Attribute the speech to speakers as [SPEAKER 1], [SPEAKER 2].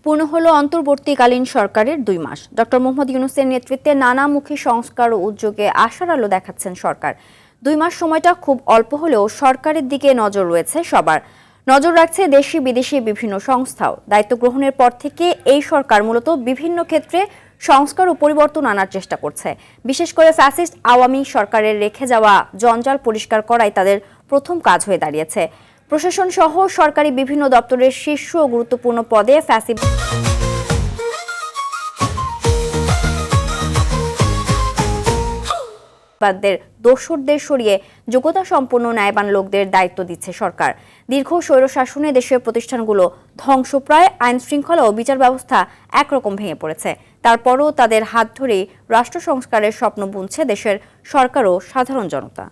[SPEAKER 1] পূর্ণ হলো অন্তর্বর্তীকালীন সরকারের 2 মাস। ডক্টর মোহাম্মদ ইউনূসের নেতৃত্বে নানামুখী সংস্কার ও উদ্যোগে আশার আলো দেখাচ্ছেন সরকার। 2 মাস সময়টা খুব অল্প হলেও সরকারের দিকে নজর রয়েছে সবার। নজর রাখছে দেশি বিদেশি বিভিন্ন সংস্থাও। দায়িত্ব গ্রহণের পর থেকে এই সরকার মূলত বিভিন্ন ক্ষেত্রে সংস্কার ও পরিবর্তন আনার চেষ্টা করছে। বিশেষ করে ফ্যাসিস্ট আওয়ামী সরকারের রেখে যাওয়া জঞ্জাল পরিষ্কার করাই তাদের প্রথম কাজ হয়ে দাঁড়িয়েছে। প্রশাসন সহ সরকারি বিভিন্ন দপ্তরের শীর্ষ ও গুরুত্বপূর্ণ পদে ফ্যাসিবাদের দোসরদের সরিয়ে যোগ্যতা সম্পন্ন ন্যায়বান লোকদের দায়িত্ব দিচ্ছে সরকার। দীর্ঘ স্বৈরশাসনে দেশের প্রতিষ্ঠানগুলো ধ্বংসপ্রায়, আইন শৃঙ্খলা ও বিচার ব্যবস্থা একরকম ভেঙে পড়েছে। তারপরও তাদের হাত ধরেই রাষ্ট্র সংস্কারের স্বপ্ন বুনছে দেশের সরকার ও সাধারণ জনতা।